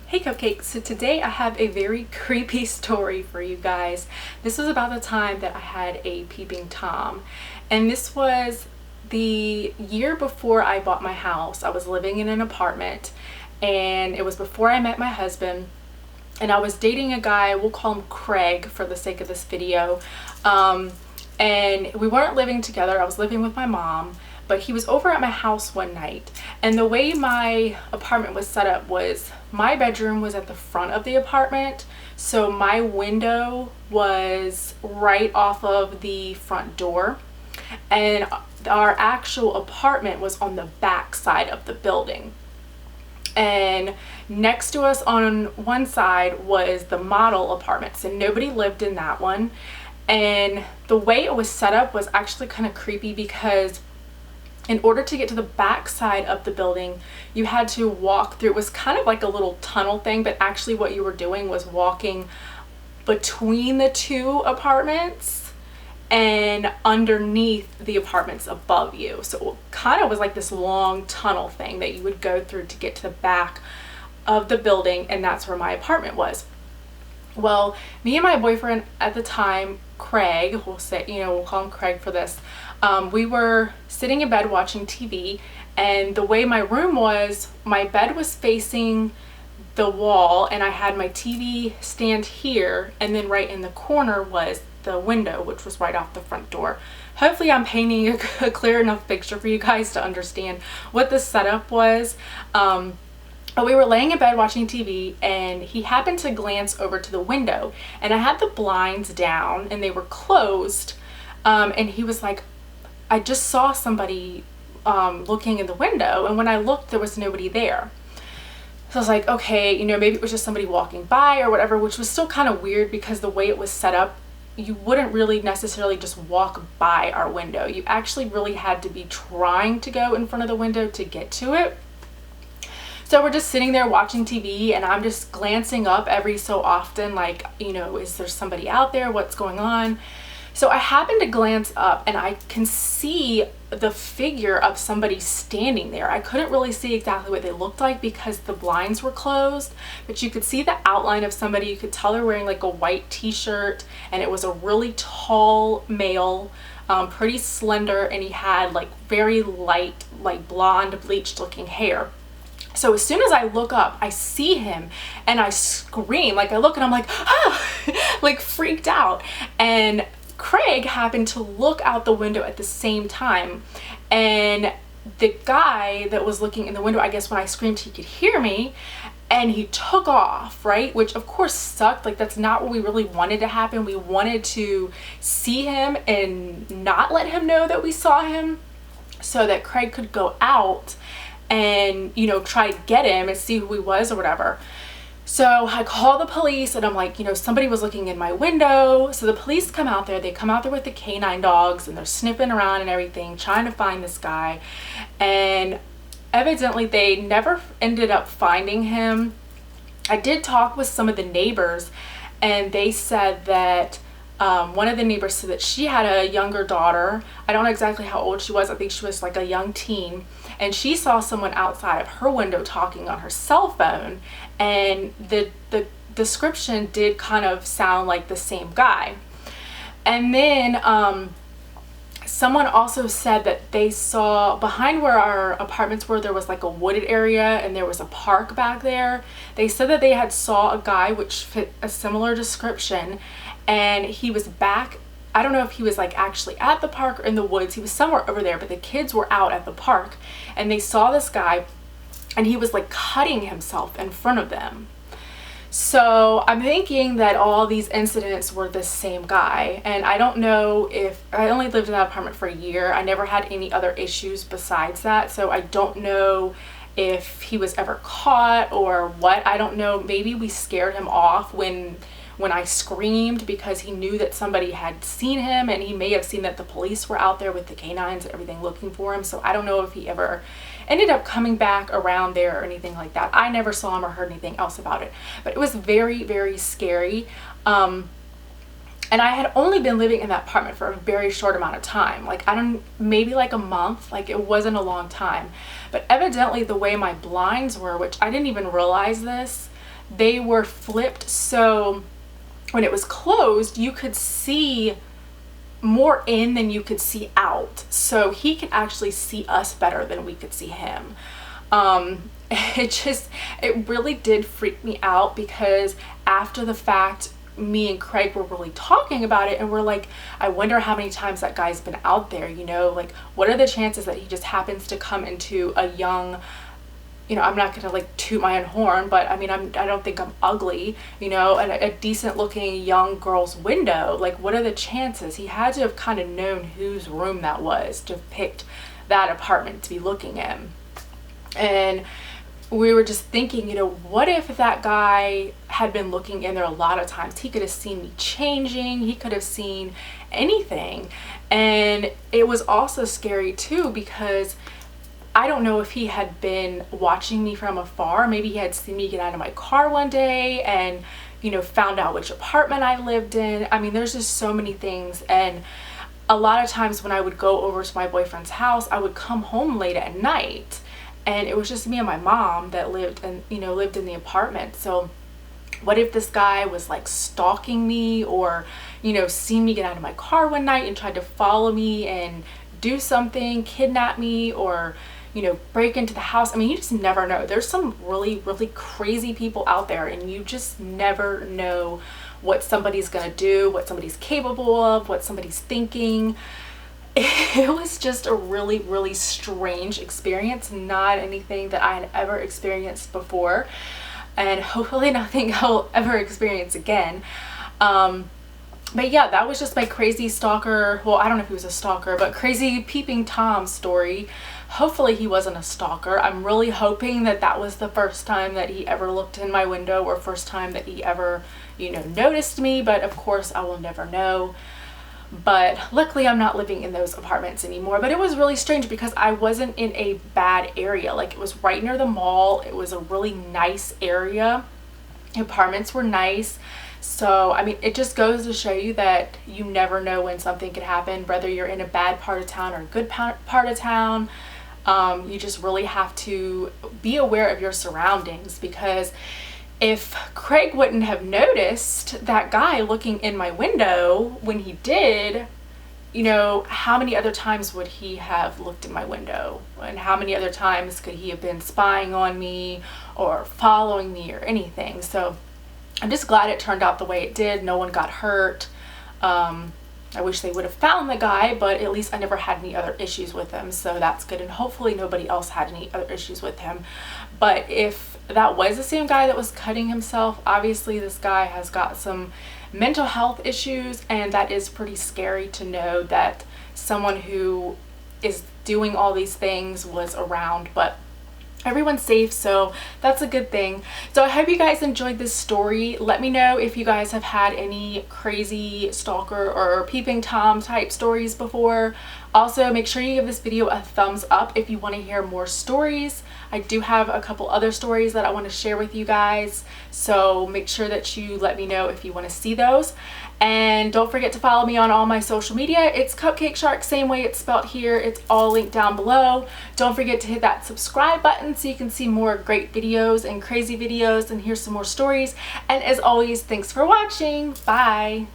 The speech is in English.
Hey Cupcakes, so today I have a very creepy story for you guys. This was about the time that I had a peeping Tom, and this was the year before I bought my house. I was living in an apartment, and it was before I met my husband, and I was dating a guy. We'll call him Craig for the sake of this video. And we weren't living together. I was living with my mom, but he was over at my house one night, and the way my apartment was set up was my bedroom was at the front of the apartment, so my window was right off of the front door, and our actual apartment was on the back side of the building. And next to us on one side was the model apartments, and nobody lived in that one. And the way it was set up was actually kind of creepy, because in order to get to the back side of the building, you had to walk through. It was kind of like a little tunnel thing, but actually what you were doing was walking between the two apartments and underneath the apartments above you. So it kind of was like this long tunnel thing that you would go through to get to the back of the building, and that's where my apartment was. Well, me and my boyfriend at the time, Craig, we'll call him Craig for this, we were sitting in bed watching TV, and the way my room was, my bed was facing the wall, and I had my TV stand here, and then right in the corner was the window, which was right off the front door. Hopefully I'm painting a clear enough picture for you guys to understand what the setup was. But we were laying in bed watching TV, and he happened to glance over to the window, and I had the blinds down and they were closed, and he was like, I just saw somebody looking in the window, and when I looked there was nobody there. So I was like, okay, maybe it was just somebody walking by or whatever, which was still kind of weird because the way it was set up, you wouldn't really necessarily just walk by our window. You actually really had to be trying to go in front of the window to get to it. So we're just sitting there watching TV, and I'm just glancing up every so often, like, is there somebody out there? What's going on? So I happen to glance up, and I can see the figure of somebody standing there. I couldn't really see exactly what they looked like because the blinds were closed, but you could see the outline of somebody. You could tell they're wearing like a white t-shirt, and it was a really tall male, pretty slender, and he had like very light, like blonde bleached looking hair. So as soon as I look up, I see him and I scream. Like, I look and I'm like, ah, like freaked out. And Craig happened to look out the window at the same time. And the guy that was looking in the window, I guess when I screamed, he could hear me, and he took off, right? Which of course sucked. Like, that's not what we really wanted to happen. We wanted to see him and not let him know that we saw him, so that Craig could go out and try to get him and see who he was or whatever. So I call the police, and I'm like, somebody was looking in my window. So the police come out there. They come out there with the canine dogs, and they're sniffing around and everything, trying to find this guy. And evidently they never ended up finding him. I did talk with some of the neighbors, and they said that one of the neighbors said that she had a younger daughter. I don't know exactly how old she was. I think she was like a young teen, and she saw someone outside of her window talking on her cell phone, and the description did kind of sound like the same guy. And then someone also said that they saw behind where our apartments were, there was like a wooded area, and there was a park back there. They said that they had saw a guy which fit a similar description, and he was back. I don't know if he was like actually at the park or in the woods. He was somewhere over there, but the kids were out at the park, and they saw this guy, and he was like cutting himself in front of them. So I'm thinking that all these incidents were the same guy, and I don't know if I only lived in that apartment for a year. I never had any other issues besides that, so I don't know if he was ever caught or what. I don't know. Maybe we scared him off when I screamed, because he knew that somebody had seen him, and he may have seen that the police were out there with the canines and everything looking for him. So I don't know if he ever ended up coming back around there or anything like that. I never saw him or heard anything else about it, but it was very, very scary. And I had only been living in that apartment for a very short amount of time, like maybe like a month. Like, it wasn't a long time, but evidently the way my blinds were, which I didn't even realize this, they were flipped, so when it was closed, you could see more in than you could see out. So he could actually see us better than we could see him. It really did freak me out, because after the fact, me and Craig were really talking about it, and we're like, I wonder how many times that guy's been out there, you know, like what are the chances that he just happens to come into a young, you know, I'm not gonna like toot my own horn, but I mean, I don't think I'm ugly, you know, and a decent looking young girl's window. Like, what are the chances? He had to have kind of known whose room that was to have picked that apartment to be looking in. And we were just thinking, you know, what if that guy had been looking in there a lot of times? He could have seen me changing, he could have seen anything. And it was also scary too, because I don't know if he had been watching me from afar. Maybe he had seen me get out of my car one day and, you know, found out which apartment I lived in. I mean, there's just so many things. And a lot of times when I would go over to my boyfriend's house, I would come home late at night, and it was just me and my mom that lived in the apartment. So what if this guy was like stalking me, or, you know, seen me get out of my car one night and tried to follow me and do something, kidnap me, or, you know, break into the house? I mean, you just never know. There's some really, really crazy people out there, and you just never know what somebody's gonna do, what somebody's capable of, what somebody's thinking. It was just a really, really strange experience, not anything that I had ever experienced before, and hopefully nothing I'll ever experience again. But yeah, that was just my crazy stalker, well, I don't know if he was a stalker, but crazy peeping Tom story. Hopefully he wasn't a stalker. I'm really hoping that that was the first time that he ever looked in my window, or first time that he ever, you know, noticed me, but of course I will never know. But luckily I'm not living in those apartments anymore. But it was really strange, because I wasn't in a bad area. Like, it was right near the mall. It was a really nice area. The apartments were nice. So, I mean, it just goes to show you that you never know when something could happen, whether you're in a bad part of town or a good part of town. You just really have to be aware of your surroundings, because if Craig wouldn't have noticed that guy looking in my window when he did, you know, how many other times would he have looked in my window? And how many other times could he have been spying on me or following me or anything? So I'm just glad it turned out the way it did. No one got hurt. I wish they would have found the guy, but at least I never had any other issues with him, so that's good. And hopefully nobody else had any other issues with him. But if that was the same guy that was cutting himself, obviously this guy has got some mental health issues, and that is pretty scary to know that someone who is doing all these things was around. But everyone's safe, so that's a good thing. So I hope you guys enjoyed this story. Let me know if you guys have had any crazy stalker or peeping Tom type stories before. Also, make sure you give this video a thumbs up if you want to hear more stories. I do have a couple other stories that I want to share with you guys, so make sure that you let me know if you want to see those. And don't forget to follow me on all my social media. It's Cupcake Shark, same way it's spelled here. It's all linked down below. Don't forget to hit that subscribe button so you can see more great videos and crazy videos and hear some more stories. And as always, thanks for watching. Bye.